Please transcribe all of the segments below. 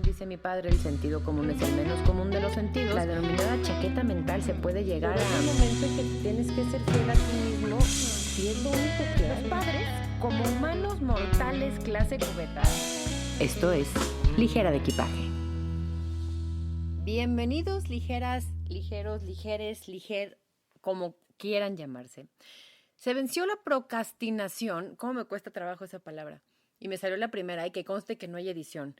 dice mi padre, el sentido común es el menos común de los sentidos. La denominada chaqueta mental se puede llegar a un momento en que tienes que ser fiel a ti mismo y es lo único que hay. Los padres, como humanos mortales clase cubeta. Esto es Ligera de Equipaje. Bienvenidos, ligeras, ligeros, ligeres, como quieran llamarse. Se venció la procrastinación. ¿Cómo me cuesta trabajo esa palabra? Y me salió la primera, y que conste que no hay edición.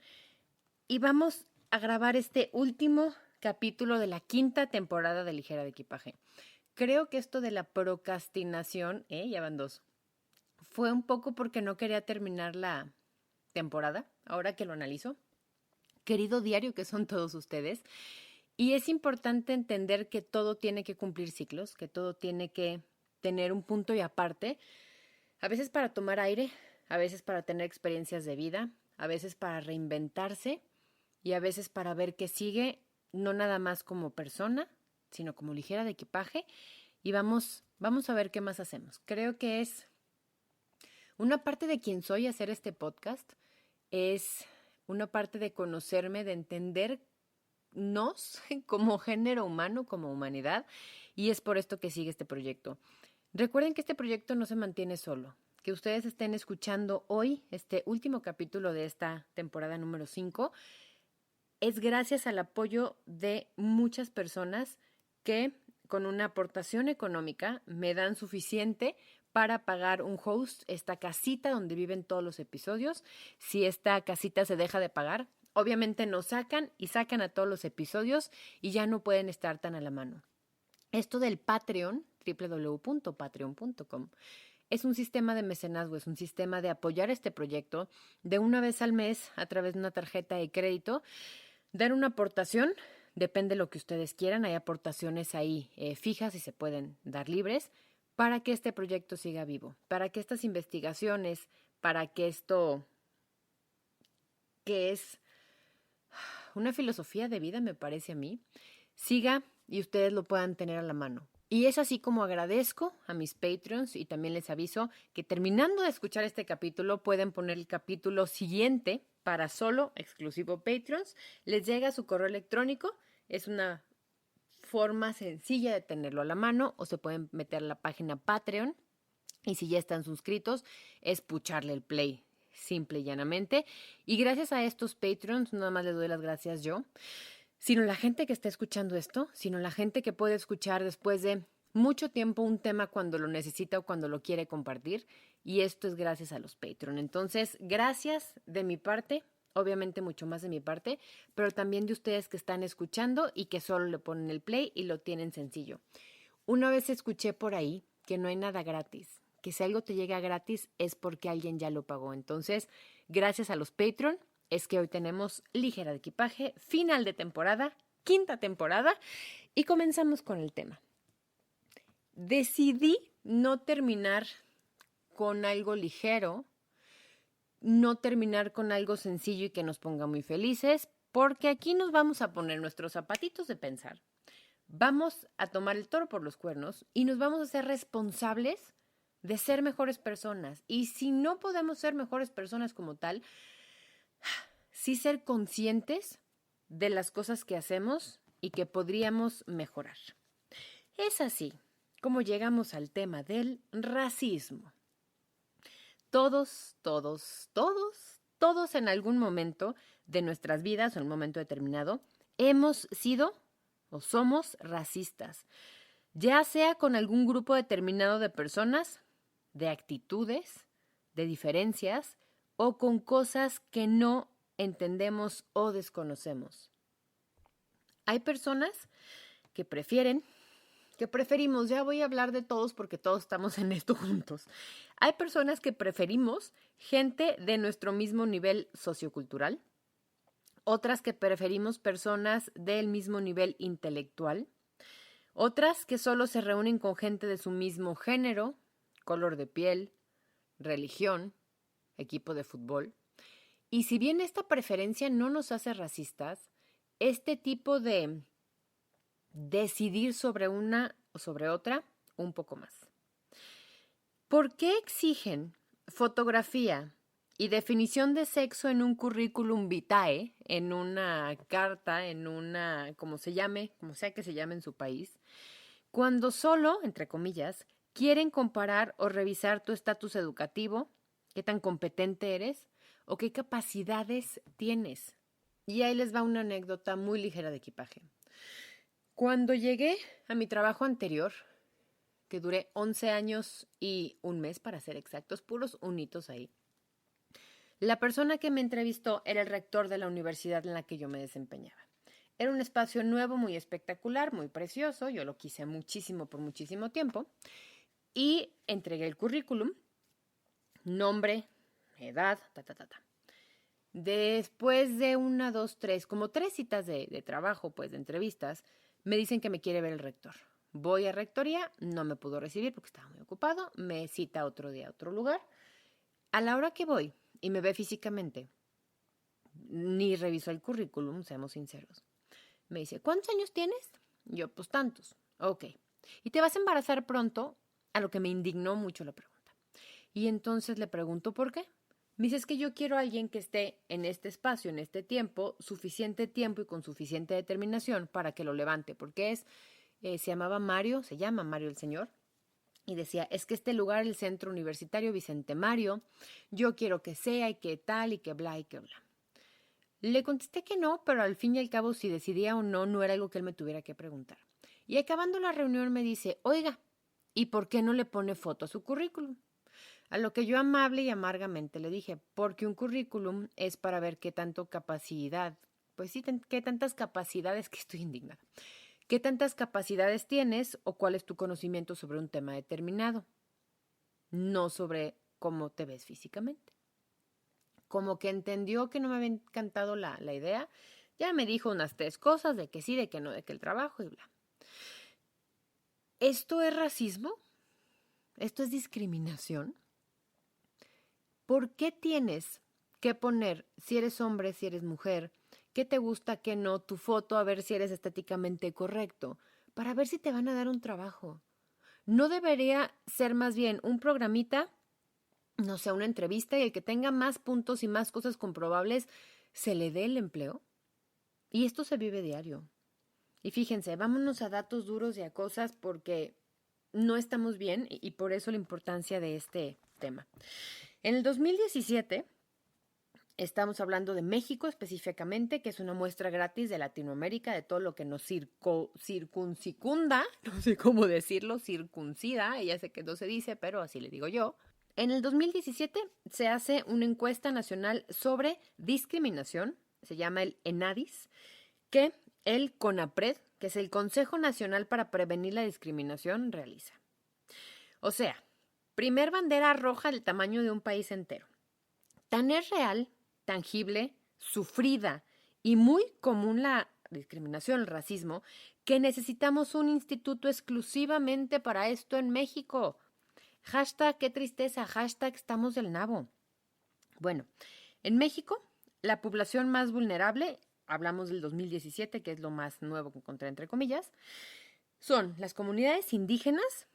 Y vamos a grabar este último capítulo de la 5ª temporada de Ligera de Equipaje. Creo que esto de la procrastinación, ya van 2, fue un poco porque no quería terminar la temporada, ahora que lo analizo. Querido diario que son todos ustedes. Y es importante entender que todo tiene que cumplir ciclos, que todo tiene que tener un punto y aparte, a veces para tomar aire, a veces para tener experiencias de vida, a veces para reinventarse y a veces para ver qué sigue, no nada más como persona, sino como ligera de equipaje. Y vamos a ver qué más hacemos. Creo que es una parte de quien soy hacer este podcast, es una parte de conocerme, de entendernos como género humano, como humanidad, y es por esto que sigue este proyecto. Recuerden que este proyecto no se mantiene solo. Que ustedes estén escuchando hoy este último capítulo de esta temporada número 5 es gracias al apoyo de muchas personas que con una aportación económica me dan suficiente para pagar un host, esta casita donde viven todos los episodios. Si esta casita se deja de pagar, obviamente nos sacan a todos los episodios y ya no pueden estar tan a la mano. Esto del Patreon, www.patreon.com, es un sistema de mecenazgo, es un sistema de apoyar este proyecto de una vez al mes a través de una tarjeta de crédito, dar una aportación, depende de lo que ustedes quieran, hay aportaciones ahí fijas y se pueden dar libres para que este proyecto siga vivo, para que estas investigaciones, para que esto, que es una filosofía de vida me parece a mí, siga y ustedes lo puedan tener a la mano. Y es así como agradezco a mis Patreons y también les aviso que terminando de escuchar este capítulo pueden poner el capítulo siguiente para solo exclusivo Patreons. Les llega a su correo electrónico, es una forma sencilla de tenerlo a la mano o se pueden meter a la página Patreon y si ya están suscritos es pucharle el play simple y llanamente. Y gracias a estos Patreons, no nada más les doy las gracias yo, sino la gente que está escuchando esto, sino la gente que puede escuchar después de mucho tiempo un tema cuando lo necesita o cuando lo quiere compartir. Y esto es gracias a los Patreon. Entonces, gracias de mi parte, obviamente mucho más de mi parte, pero también de ustedes que están escuchando y que solo le ponen el play y lo tienen sencillo. Una vez escuché por ahí que no hay nada gratis, que si algo te llega gratis es porque alguien ya lo pagó. Entonces, gracias a los Patreon, es que hoy tenemos Ligera de Equipaje, final de temporada, 5ª temporada, y comenzamos con el tema. Decidí no terminar con algo ligero, no terminar con algo sencillo y que nos ponga muy felices, porque aquí nos vamos a poner nuestros zapatitos de pensar. Vamos a tomar el toro por los cuernos y nos vamos a hacer responsables de ser mejores personas. Y si no podemos ser mejores personas como tal, sí ser conscientes de las cosas que hacemos y que podríamos mejorar. Es así como llegamos al tema del racismo. Todos en algún momento de nuestras vidas o en un momento determinado hemos sido o somos racistas, ya sea con algún grupo determinado de personas, de actitudes, de diferencias o con cosas que no entendemos o desconocemos. Hay personas que preferimos, ya voy a hablar de todos porque todos estamos en esto juntos. Hay personas que preferimos gente de nuestro mismo nivel sociocultural, otras que preferimos personas del mismo nivel intelectual, otras que solo se reúnen con gente de su mismo género, color de piel, religión, equipo de fútbol. Y si bien esta preferencia no nos hace racistas, este tipo de decidir sobre una o sobre otra, un poco más. ¿Por qué exigen fotografía Y definición de sexo en un currículum vitae, en una carta, en una, como se llame, como sea que se llame en su país, cuando solo, entre comillas, quieren comparar o revisar tu estatus educativo, qué tan competente eres o qué capacidades tienes. Y ahí les va una anécdota muy ligera de equipaje. Cuando llegué a mi trabajo anterior, que duré 11 años y un mes para ser exactos, puros unitos ahí, la persona que me entrevistó era el rector de la universidad en la que yo me desempeñaba. Era un espacio nuevo, muy espectacular, muy precioso, yo lo quise muchísimo por muchísimo tiempo y entregué el currículum, nombre, edad, ta. Después de una, dos, tres, como tres citas de trabajo, pues de entrevistas, me dicen que me quiere ver el rector. Voy a rectoría, no me pudo recibir porque estaba muy ocupado, me cita otro día a otro lugar. A la hora que voy y me ve físicamente, ni revisó el currículum, seamos sinceros. Me dice, ¿cuántos años tienes? Yo, pues tantos. Ok. ¿Y te vas a embarazar pronto? A lo que me indignó mucho la pregunta. Y entonces le pregunto por qué. Me dice, es que yo quiero a alguien que esté en este espacio, en este tiempo, suficiente tiempo y con suficiente determinación para que lo levante, porque se llamaba Mario, se llama Mario el señor, y decía, es que este lugar, el Centro Universitario Vicente Mario, yo quiero que sea y que tal y que bla y que bla. Le contesté que no, pero al fin y al cabo si decidía o no, no era algo que él me tuviera que preguntar. Y acabando la reunión me dice, oiga, ¿y por qué no le pone foto a su currículum? A lo que yo amable y amargamente le dije, porque un currículum es para ver qué tanto capacidad, pues sí, qué tantas capacidades, que estoy indignada, qué tantas capacidades tienes o cuál es tu conocimiento sobre un tema determinado, no sobre cómo te ves físicamente. Como que entendió que no me había encantado la idea, ya me dijo unas tres cosas de que sí, de que no, de que el trabajo y bla. ¿Esto es racismo? ¿Esto es discriminación? ¿Por qué tienes que poner, si eres hombre, si eres mujer, qué te gusta, qué no, tu foto, a ver si eres estéticamente correcto, para ver si te van a dar un trabajo? ¿No debería ser más bien un programita, no sé, una entrevista y el que tenga más puntos y más cosas comprobables se le dé el empleo? Y esto se vive diario. Y fíjense, vámonos a datos duros y a cosas porque no estamos bien y por eso la importancia de este tema. En el 2017, estamos hablando de México específicamente, que es una muestra gratis de Latinoamérica, de todo lo que nos circuncicunda, no sé cómo decirlo, circuncida, ya sé que no se dice, pero así le digo yo. En el 2017 se hace una encuesta nacional sobre discriminación, se llama el ENADIS, que el CONAPRED, que es el Consejo Nacional para Prevenir la Discriminación, realiza. O sea, primer bandera roja del tamaño de un país entero. Tan es real, tangible, sufrida y muy común la discriminación, el racismo, que necesitamos un instituto exclusivamente para esto en México. Hashtag qué tristeza, hashtag estamos del nabo. Bueno, en México, la población más vulnerable, hablamos del 2017, que es lo más nuevo que encontré entre comillas, son las comunidades indígenas,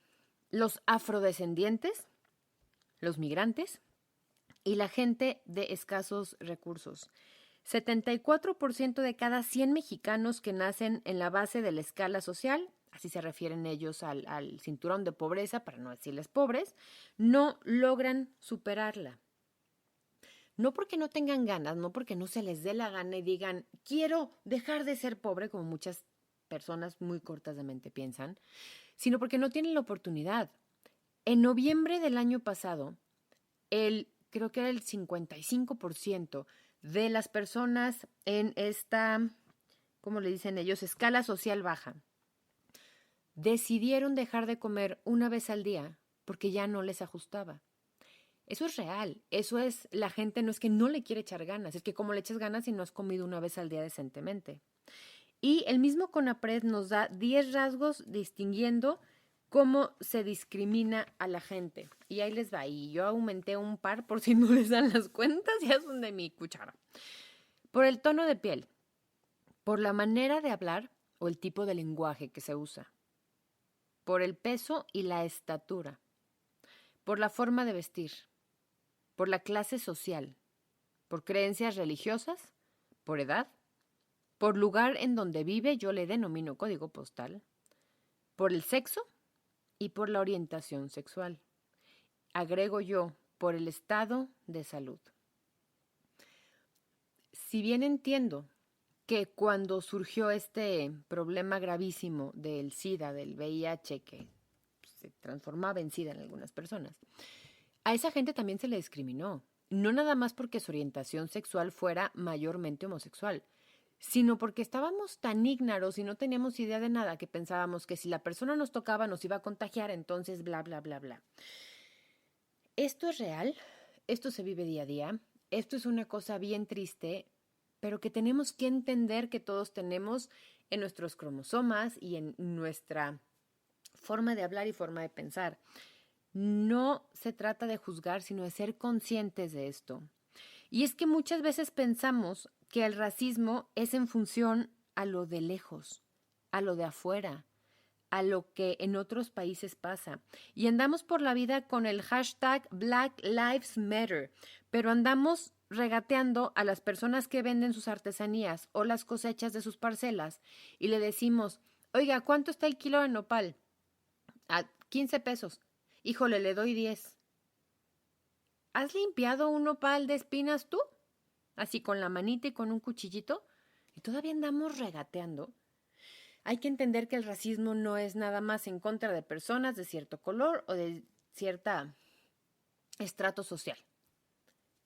los afrodescendientes, los migrantes y la gente de escasos recursos. 74% de cada 100 mexicanos que nacen en la base de la escala social, así se refieren ellos al cinturón de pobreza, para no decirles pobres, no logran superarla. No porque no tengan ganas, no porque no se les dé la gana y digan, quiero dejar de ser pobre, como muchas personas muy cortas de mente piensan, sino porque no tienen la oportunidad. En noviembre del año pasado, creo que era el 55% de las personas en esta, ¿cómo le dicen ellos?, escala social baja, decidieron dejar de comer una vez al día porque ya no les ajustaba. Eso es real, eso es, la gente no es que no le quiere echar ganas, es que como le echas ganas y no has comido una vez al día decentemente. Y el mismo CONAPRED nos da 10 rasgos distinguiendo cómo se discrimina a la gente. Y ahí les va, y yo aumenté un par por si no les dan las cuentas, ya son de mi cuchara. Por el tono de piel, por la manera de hablar o el tipo de lenguaje que se usa, por el peso y la estatura, por la forma de vestir, por la clase social, por creencias religiosas, por edad, por lugar en donde vive, yo le denomino código postal, por el sexo y por la orientación sexual. Agrego yo, por el estado de salud. Si bien entiendo que cuando surgió este problema gravísimo del SIDA, del VIH, que se transformaba en SIDA en algunas personas, a esa gente también se le discriminó. No nada más porque su orientación sexual fuera mayormente homosexual, sino porque estábamos tan ígnaros y no teníamos idea de nada que pensábamos que si la persona nos tocaba nos iba a contagiar, entonces bla, bla, bla, bla. Esto es real, esto se vive día a día, esto es una cosa bien triste, pero que tenemos que entender que todos tenemos en nuestros cromosomas y en nuestra forma de hablar y forma de pensar. No se trata de juzgar, sino de ser conscientes de esto. Y es que muchas veces pensamos que el racismo es en función a lo de lejos, a lo de afuera, a lo que en otros países pasa. Y andamos por la vida con el hashtag Black Lives Matter, pero andamos regateando a las personas que venden sus artesanías o las cosechas de sus parcelas y le decimos, oiga, ¿cuánto está el kilo de nopal? A 15 pesos. Híjole, le doy 10. ¿Has limpiado un nopal de espinas tú? Así con la manita y con un cuchillito. Y todavía andamos regateando. Hay que entender que el racismo no es nada más en contra de personas de cierto color o de cierto estrato social.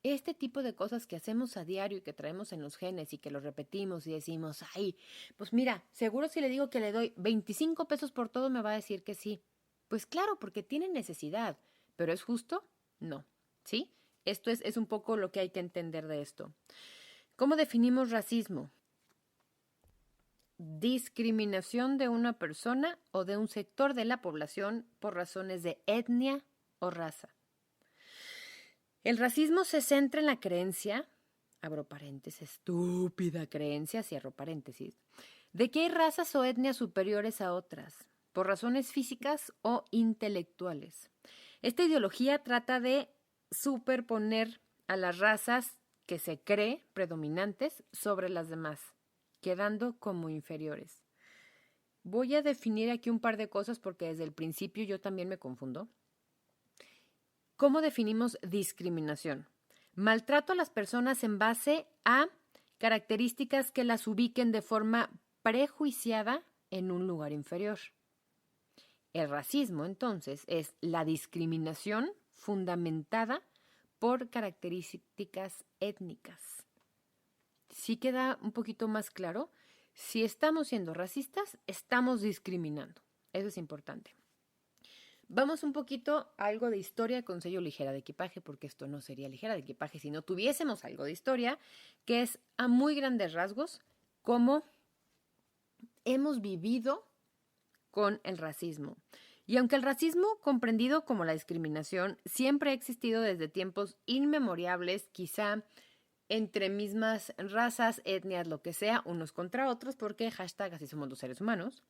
Este tipo de cosas que hacemos a diario y que traemos en los genes y que lo repetimos y decimos, ay, pues mira, seguro si le digo que le doy 25 pesos por todo me va a decir que sí. Pues claro, porque tiene necesidad, pero ¿es justo? No, ¿sí? Esto es un poco lo que hay que entender de esto. ¿Cómo definimos racismo? Discriminación de una persona o de un sector de la población por razones de etnia o raza. El racismo se centra en la creencia, abro paréntesis, estúpida creencia, cierro paréntesis, de que hay razas o etnias superiores a otras, por razones físicas o intelectuales. Esta ideología trata de superponer a las razas que se cree predominantes sobre las demás, quedando como inferiores. Voy a definir aquí un par de cosas porque desde el principio yo también me confundo. ¿Cómo definimos discriminación? Maltrato a las personas en base a características que las ubiquen de forma prejuiciada en un lugar inferior. El racismo, entonces, es la discriminación fundamentada por características étnicas. ¿Sí queda un poquito más claro? Si estamos siendo racistas, estamos discriminando. Eso es importante. Vamos un poquito a algo de historia con sello ligera de equipaje, porque esto no sería ligera de equipaje si no tuviésemos algo de historia, que es a muy grandes rasgos cómo hemos vivido con el racismo. Y aunque el racismo, comprendido como la discriminación, siempre ha existido desde tiempos inmemorables, quizá entre mismas razas, etnias, lo que sea, unos contra otros, porque hashtag así somos los seres humanos.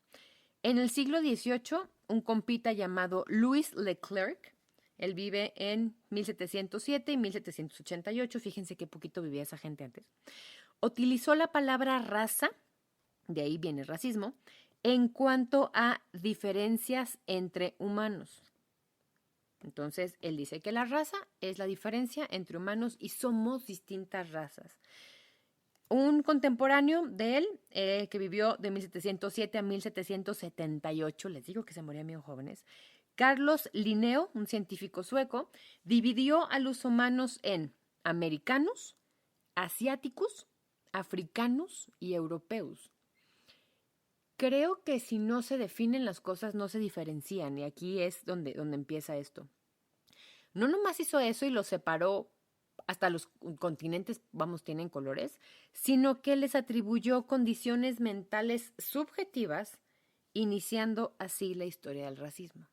En el siglo XVIII, un compita llamado Louis Leclerc, él vive en 1707 y 1788, fíjense qué poquito vivía esa gente antes, utilizó la palabra raza, de ahí viene el racismo, en cuanto a diferencias entre humanos. Entonces, él dice que la raza es la diferencia entre humanos y somos distintas razas. Un contemporáneo de él, que vivió de 1707 a 1778, les digo que se morían bien jóvenes, Carlos Linneo, un científico sueco, dividió a los humanos en americanos, asiáticos, africanos y europeos. Creo que si no se definen las cosas no se diferencian y aquí es donde empieza esto. No nomás hizo eso y los separó, hasta los continentes, vamos, tienen colores, sino que les atribuyó condiciones mentales subjetivas, iniciando así la historia del racismo.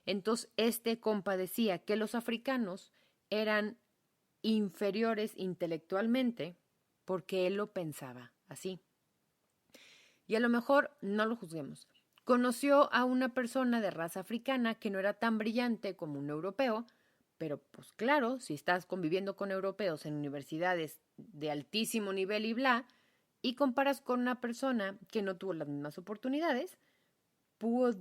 Entonces, este compa decía que los africanos eran inferiores intelectualmente porque él lo pensaba así. Y a lo mejor no lo juzguemos. Conoció a una persona de raza africana que no era tan brillante como un europeo, Pero pues claro, si estás conviviendo con europeos en universidades de altísimo nivel y bla, y comparas con una persona que no tuvo las mismas oportunidades, pues,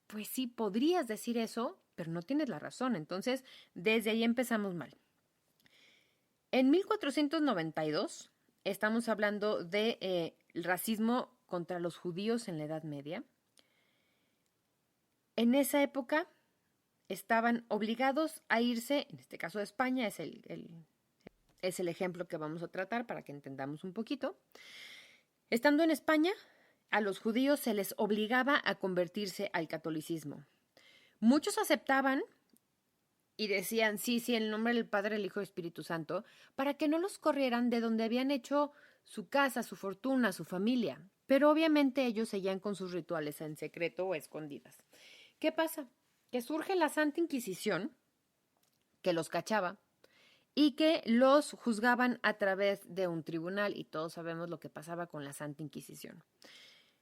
pues sí, podrías decir eso, pero no tienes la razón. Entonces, desde ahí empezamos mal. En 1492, estamos hablando de racismo contra los judíos en la Edad Media. En esa época estaban obligados a irse, en este caso de España, es el ejemplo que vamos a tratar para que entendamos un poquito. Estando en España, a los judíos se les obligaba a convertirse al catolicismo. Muchos aceptaban y decían, sí, en el nombre del Padre, el Hijo y el Espíritu Santo, para que no los corrieran de donde habían hecho su casa, su fortuna, su familia. Pero obviamente ellos seguían con sus rituales en secreto o escondidas. ¿Qué pasa? Que surge la Santa Inquisición, que los cachaba, y que los juzgaban a través de un tribunal, y todos sabemos lo que pasaba con la Santa Inquisición.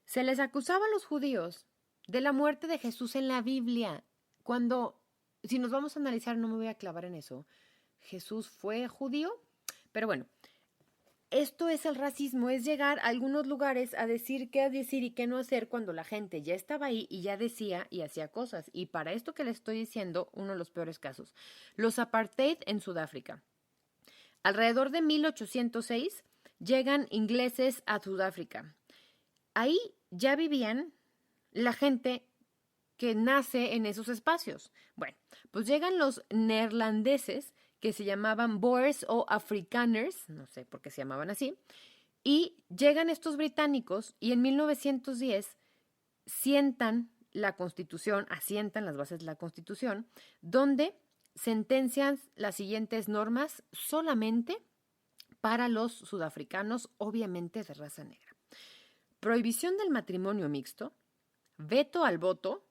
Se les acusaba a los judíos de la muerte de Jesús en la Biblia, cuando, si nos vamos a analizar, no me voy a clavar en eso, ¿Jesús fue judío? Pero bueno, esto es el racismo, es llegar a algunos lugares a decir qué decir y qué no hacer cuando la gente ya estaba ahí y ya decía y hacía cosas. Y para esto que les estoy diciendo, uno de los peores casos, los apartheid en Sudáfrica. Alrededor de 1806 llegan ingleses a Sudáfrica. Ahí ya vivían la gente que nace en esos espacios. Bueno, pues llegan los neerlandeses, que se llamaban Boers o Afrikaners, no sé por qué se llamaban así, y llegan estos británicos y en 1910 asientan las bases de la Constitución, donde sentencian las siguientes normas solamente para los sudafricanos, obviamente de raza negra. Prohibición del matrimonio mixto, veto al voto,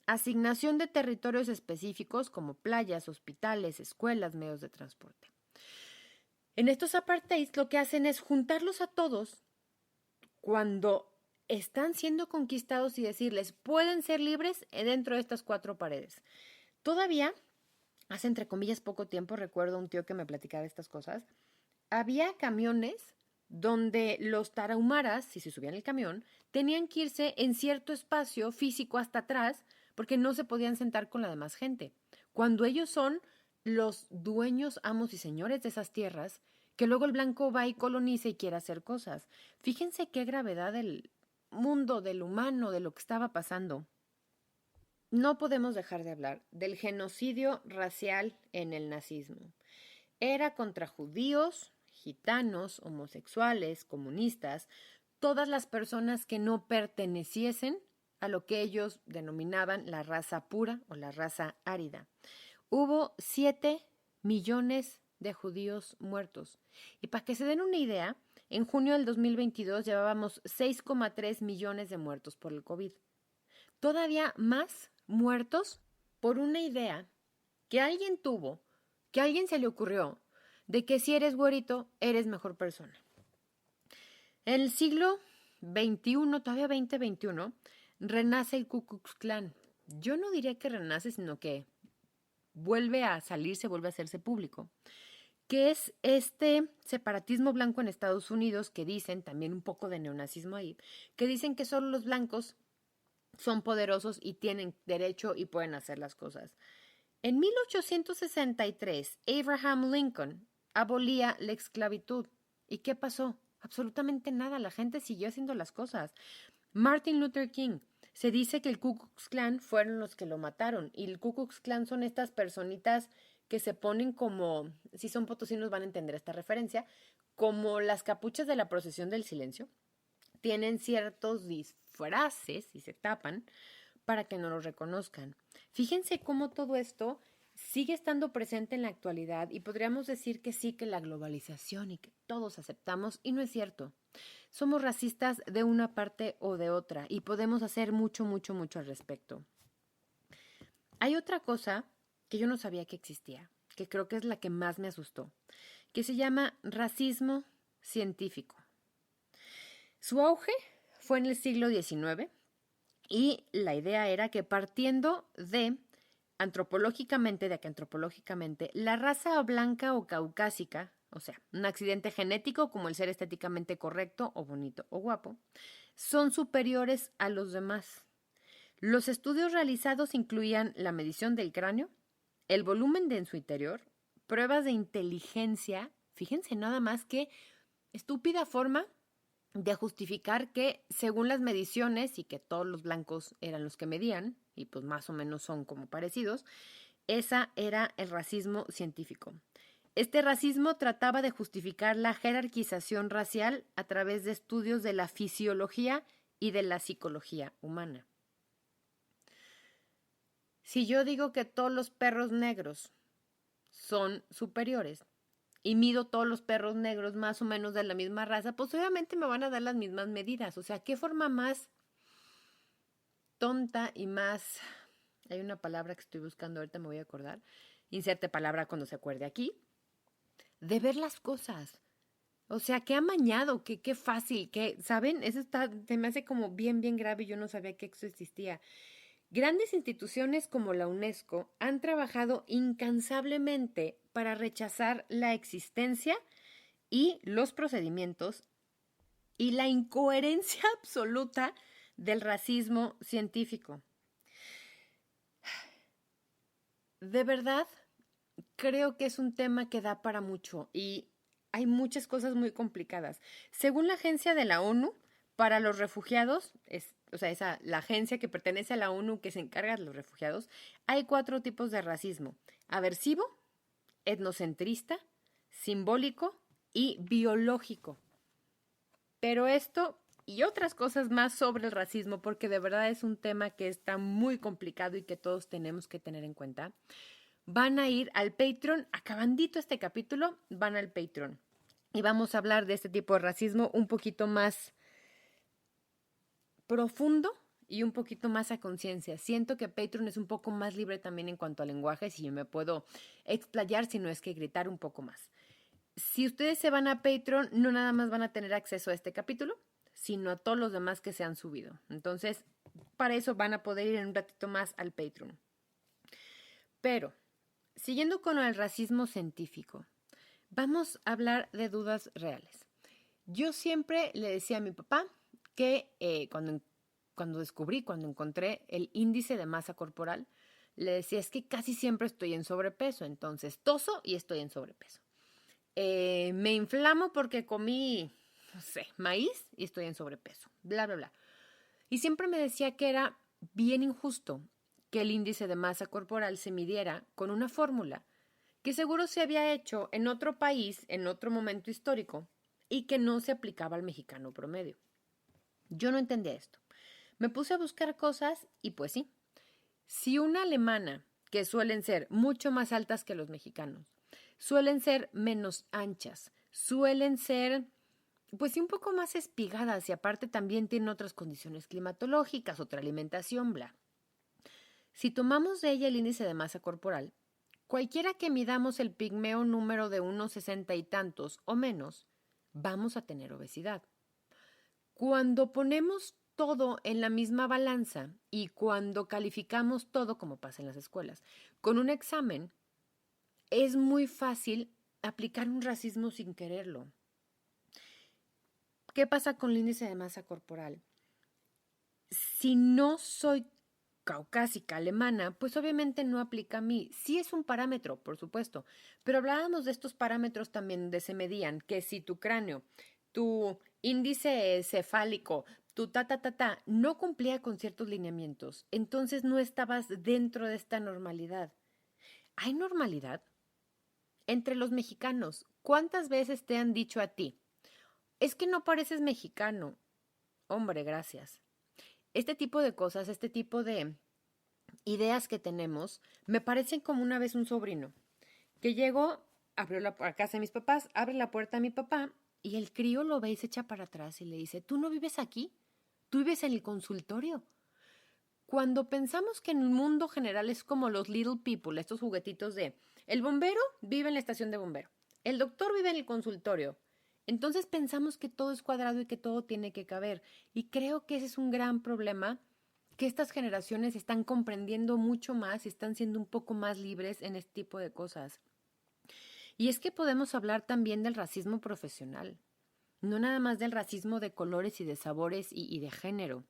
asignación de territorios específicos como playas, hospitales, escuelas, medios de transporte. En estos apartheids lo que hacen es juntarlos a todos cuando están siendo conquistados y decirles, pueden ser libres dentro de estas 4 paredes. Todavía, hace entre comillas poco tiempo, recuerdo a un tío que me platicaba estas cosas, había camiones donde los tarahumaras, si se subían el camión, tenían que irse en cierto espacio físico hasta atrás porque no se podían sentar con la demás gente. Cuando ellos son los dueños, amos y señores de esas tierras, que luego el blanco va y coloniza y quiere hacer cosas. Fíjense qué gravedad del mundo, del humano, de lo que estaba pasando. No podemos dejar de hablar del genocidio racial en el nazismo. Era contra judíos, gitanos, homosexuales, comunistas, todas las personas que no perteneciesen a lo que ellos denominaban la raza pura o la raza árida. Hubo 7 millones de judíos muertos. Y para que se den una idea, en junio del 2022 llevábamos 6,3 millones de muertos por el COVID. Todavía más muertos por una idea que alguien tuvo, que a alguien se le ocurrió, de que si eres güerito, eres mejor persona. En el siglo XXI, todavía 2021, renace el Ku Klux Klan. Yo no diría que renace, sino que vuelve a salirse, vuelve a hacerse público, que es este separatismo blanco en Estados Unidos, que dicen, también un poco de neonazismo ahí, que dicen que solo los blancos son poderosos y tienen derecho y pueden hacer las cosas. En 1863, Abraham Lincoln abolía la esclavitud. ¿Y qué pasó? Absolutamente nada, la gente siguió haciendo las cosas. Martin Luther King, se dice que el Ku Klux Klan fueron los que lo mataron, y el Ku Klux Klan son estas personitas que se ponen como, si son potosinos van a entender esta referencia, como las capuchas de la procesión del silencio. Tienen ciertos disfraces y se tapan para que no los reconozcan. Fíjense cómo todo esto sigue estando presente en la actualidad y podríamos decir que sí, que la globalización y que todos aceptamos, y no es cierto. Somos racistas de una parte o de otra y podemos hacer mucho, mucho, mucho al respecto. Hay otra cosa que yo no sabía que existía, que creo que es la que más me asustó, que se llama racismo científico. Su auge fue en el siglo XIX y la idea era que partiendo de antropológicamente, la raza blanca o caucásica, o sea, un accidente genético como el ser estéticamente correcto o bonito o guapo, son superiores a los demás. Los estudios realizados incluían la medición del cráneo, el volumen de en su interior, pruebas de inteligencia, fíjense nada más que estúpida forma de justificar que según las mediciones y que todos los blancos eran los que medían, y pues más o menos son como parecidos, esa era el racismo científico. Este racismo trataba de justificar la jerarquización racial a través de estudios de la fisiología y de la psicología humana. Si yo digo que todos los perros negros son superiores y mido todos los perros negros más o menos de la misma raza, pues obviamente me van a dar las mismas medidas. O sea, ¿qué forma más tonta y más... Hay una palabra que estoy buscando, ahorita me voy a acordar. Inserte palabra cuando se acuerde aquí. De ver las cosas. O sea, qué amañado, qué fácil, ¿saben? Eso se me hace como bien, bien grave y yo no sabía que eso existía. Grandes instituciones como la UNESCO han trabajado incansablemente para rechazar la existencia y los procedimientos y la incoherencia absoluta del racismo científico. De verdad, creo que es un tema que da para mucho y hay muchas cosas muy complicadas. Según la agencia de la ONU para los refugiados, la agencia que pertenece a la ONU que se encarga de los refugiados, hay 4 tipos de racismo: aversivo, etnocentrista, simbólico y biológico. Pero esto y otras cosas más sobre el racismo, porque de verdad es un tema que está muy complicado y que todos tenemos que tener en cuenta, van a ir al Patreon. Acabandito este capítulo, van al Patreon. Y vamos a hablar de este tipo de racismo un poquito más profundo y un poquito más a conciencia. Siento que Patreon es un poco más libre también en cuanto a lenguajes y yo me puedo explayar, si no es que gritar un poco más. Si ustedes se van a Patreon, no nada más van a tener acceso a este capítulo, sino a todos los demás que se han subido. Entonces, para eso van a poder ir en un ratito más al Patreon. Pero, siguiendo con el racismo científico, vamos a hablar de dudas reales. Yo siempre le decía a mi papá que cuando encontré el índice de masa corporal, le decía, es que casi siempre estoy en sobrepeso, entonces toso y estoy en sobrepeso. Me inflamo porque comí, no sé, maíz y estoy en sobrepeso, bla, bla, bla. Y siempre me decía que era bien injusto que el índice de masa corporal se midiera con una fórmula que seguro se había hecho en otro país, en otro momento histórico, y que no se aplicaba al mexicano promedio. Yo no entendía esto. Me puse a buscar cosas y pues sí. Si una alemana, que suelen ser mucho más altas que los mexicanos, suelen ser menos anchas, suelen ser pues sí un poco más espigadas y aparte también tienen otras condiciones climatológicas, otra alimentación, bla. Si tomamos de ella el índice de masa corporal, cualquiera que midamos el pigmeo número de unos 60 y tantos o menos, vamos a tener obesidad. Cuando ponemos todo en la misma balanza y cuando calificamos todo, como pasa en las escuelas, con un examen, es muy fácil aplicar un racismo sin quererlo. ¿Qué pasa con el índice de masa corporal? Si no soy caucásica alemana, pues obviamente no aplica a mí. Sí es un parámetro, por supuesto, pero hablábamos de estos parámetros también donde se medían, que si tu cráneo, tu índice cefálico, tu no cumplía con ciertos lineamientos, entonces no estabas dentro de esta normalidad. ¿Hay normalidad? Entre los mexicanos, ¿cuántas veces te han dicho a ti? Es que no pareces mexicano. Hombre, gracias. Este tipo de cosas, este tipo de ideas que tenemos, me parecen como una vez un sobrino que llegó, abrió la casa de mis papás, abre la puerta a mi papá y el crío lo ve y se echa para atrás y le dice, ¿tú no vives aquí? ¿Tú vives en el consultorio? Cuando pensamos que en el mundo general es como los little people, estos juguetitos de el bombero vive en la estación de bombero, el doctor vive en el consultorio, entonces pensamos que todo es cuadrado y que todo tiene que caber. Y creo que ese es un gran problema que estas generaciones están comprendiendo mucho más y están siendo un poco más libres en este tipo de cosas. Y es que podemos hablar también del racismo profesional, no nada más del racismo de colores y de sabores y de género.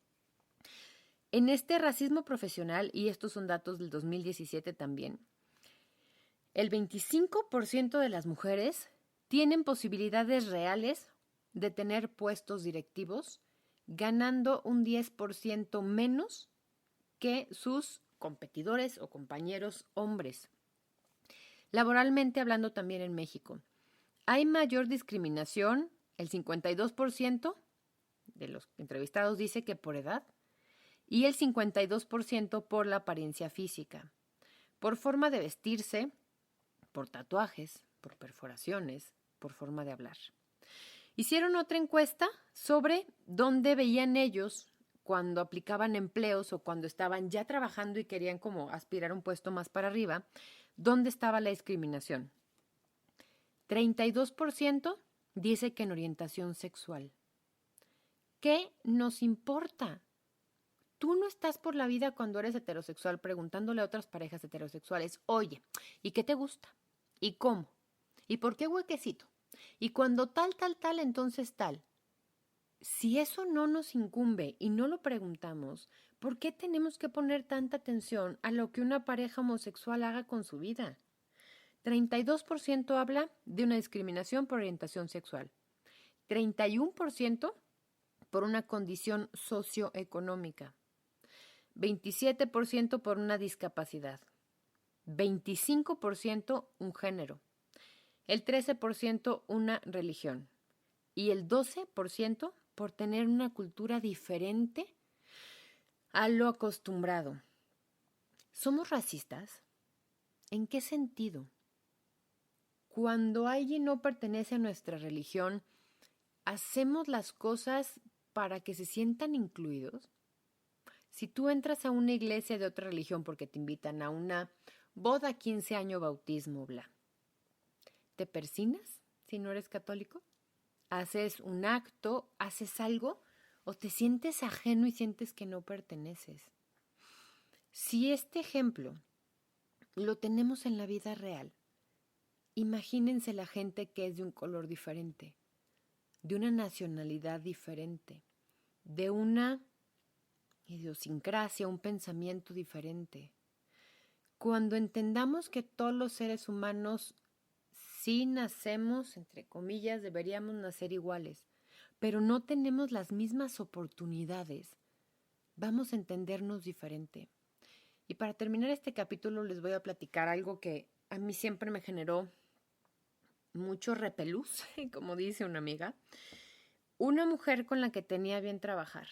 En este racismo profesional, y estos son datos del 2017 también, el 25% de las mujeres tienen posibilidades reales de tener puestos directivos, ganando un 10% menos que sus competidores o compañeros hombres. Laboralmente hablando también en México, hay mayor discriminación, el 52% de los entrevistados dice que por edad y el 52% por la apariencia física, por forma de vestirse, por tatuajes, por perforaciones, por forma de hablar. Hicieron otra encuesta sobre dónde veían ellos cuando aplicaban empleos o cuando estaban ya trabajando y querían como aspirar a un puesto más para arriba, dónde estaba la discriminación. 32% dice que en orientación sexual. ¿Qué nos importa? Tú no estás por la vida cuando eres heterosexual preguntándole a otras parejas heterosexuales, oye, ¿y qué te gusta? ¿Y cómo? ¿Y por qué huequecito? Y cuando tal, entonces tal. Si eso no nos incumbe y no lo preguntamos, ¿por qué tenemos que poner tanta atención a lo que una pareja homosexual haga con su vida? 32% habla de una discriminación por orientación sexual. 31% por una condición socioeconómica. 27% por una discapacidad. 25% un género. El 13% una religión. Y el 12% por tener una cultura diferente a lo acostumbrado. ¿Somos racistas? ¿En qué sentido? Cuando alguien no pertenece a nuestra religión, ¿hacemos las cosas para que se sientan incluidos? Si tú entras a una iglesia de otra religión porque te invitan a una boda, 15 años, bautismo, bla, ¿te persignas si no eres católico? ¿Haces un acto, haces algo o te sientes ajeno y sientes que no perteneces? Si este ejemplo lo tenemos en la vida real, imagínense la gente que es de un color diferente, de una nacionalidad diferente, de una idiosincrasia, un pensamiento diferente. Cuando entendamos que todos los seres humanos sí nacemos, entre comillas, deberíamos nacer iguales, pero no tenemos las mismas oportunidades, vamos a entendernos diferente. Y para terminar este capítulo les voy a platicar algo que a mí siempre me generó mucho repelús, como dice una amiga. Una mujer con la que tenía bien trabajar.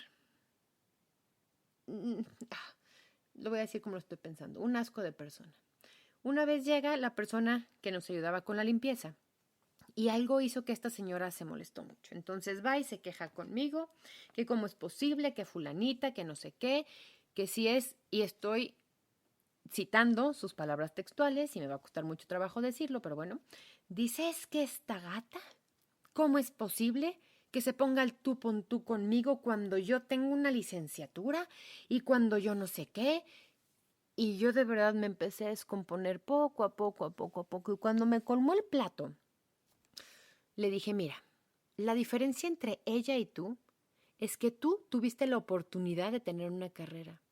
Lo voy a decir como lo estoy pensando. Un asco de persona. Una vez llega la persona que nos ayudaba con la limpieza y algo hizo que esta señora se molestó mucho. Entonces va y se queja conmigo, que cómo es posible, que fulanita, que no sé qué, que si es, y estoy citando sus palabras textuales y me va a costar mucho trabajo decirlo, pero bueno, dice, es que esta gata, ¿cómo es posible que se ponga el tú pon tú conmigo cuando yo tengo una licenciatura y cuando yo no sé qué? Y yo de verdad me empecé a descomponer poco a poco, y cuando me colmó el plato, le dije, mira, la diferencia entre ella y tú es que tú tuviste la oportunidad de tener una carrera,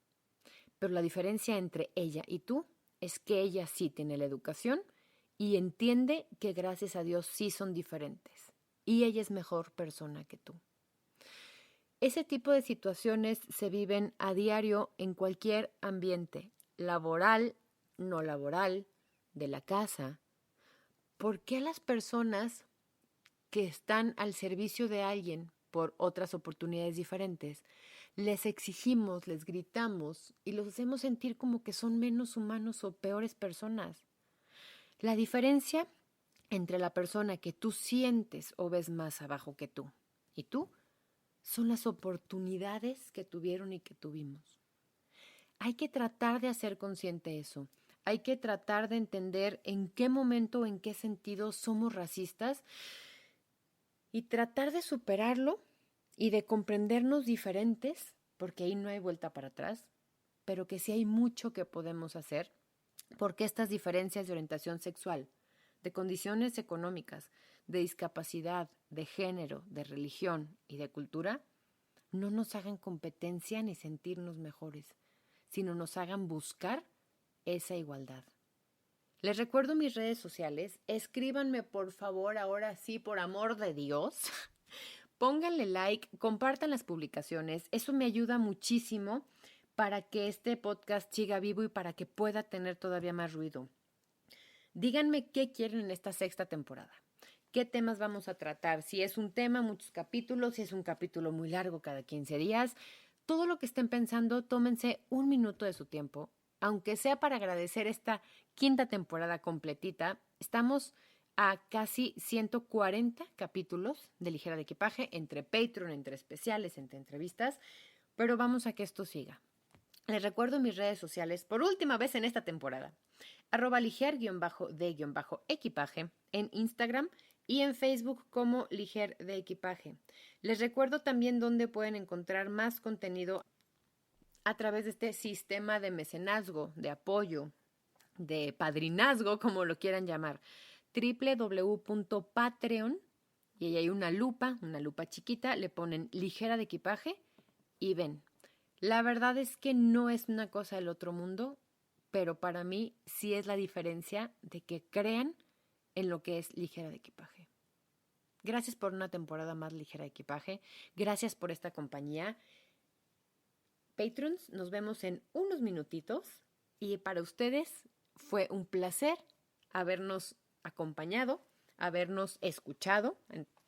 pero la diferencia entre ella y tú es que ella sí tiene la educación y entiende que gracias a Dios sí son diferentes y ella es mejor persona que tú. Ese tipo de situaciones se viven a diario en cualquier ambiente, laboral, no laboral, de la casa. ¿Por qué las personas que están al servicio de alguien por otras oportunidades diferentes, les exigimos, les gritamos y los hacemos sentir como que son menos humanos o peores personas? La diferencia entre la persona que tú sientes o ves más abajo que tú y tú son las oportunidades que tuvieron y que tuvimos. Hay que tratar de hacer consciente eso. Hay que tratar de entender en qué momento o en qué sentido somos racistas y tratar de superarlo y de comprendernos diferentes, porque ahí no hay vuelta para atrás, pero que sí hay mucho que podemos hacer porque estas diferencias de orientación sexual, de condiciones económicas, de discapacidad, de género, de religión y de cultura, no nos hagan competencia ni sentirnos mejores, sino nos hagan buscar esa igualdad. Les recuerdo mis redes sociales, escríbanme por favor, ahora sí, por amor de Dios. Pónganle like, compartan las publicaciones, eso me ayuda muchísimo para que este podcast siga vivo y para que pueda tener todavía más ruido. Díganme qué quieren en esta sexta temporada, qué temas vamos a tratar, si es un tema, muchos capítulos, si es un capítulo muy largo cada 15 días, todo lo que estén pensando, tómense un minuto de su tiempo, aunque sea para agradecer esta quinta temporada completita. Estamos a casi 140 capítulos de Ligera de Equipaje, entre Patreon, entre especiales, entre entrevistas, pero vamos a que esto siga. Les recuerdo mis redes sociales por última vez en esta temporada. @liger_de_equipaje en Instagram y en Facebook como Liger de Equipaje. Les recuerdo también dónde pueden encontrar más contenido a través de este sistema de mecenazgo, de apoyo, de padrinazgo, como lo quieran llamar. www.patreon, y ahí hay una lupa chiquita, le ponen Ligera de Equipaje y ven. La verdad es que no es una cosa del otro mundo, pero para mí sí es la diferencia de que crean en lo que es Ligera de Equipaje. Gracias por una temporada más Ligera de Equipaje. Gracias por esta compañía. Patrons, nos vemos en unos minutitos y para ustedes fue un placer habernos acompañado, habernos escuchado,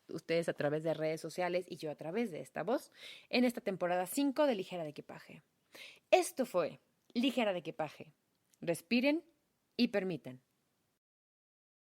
ustedes a través de redes sociales y yo a través de esta voz, en esta temporada 5 de Ligera de Equipaje. Esto fue Ligera de Equipaje. Respiren y permitan.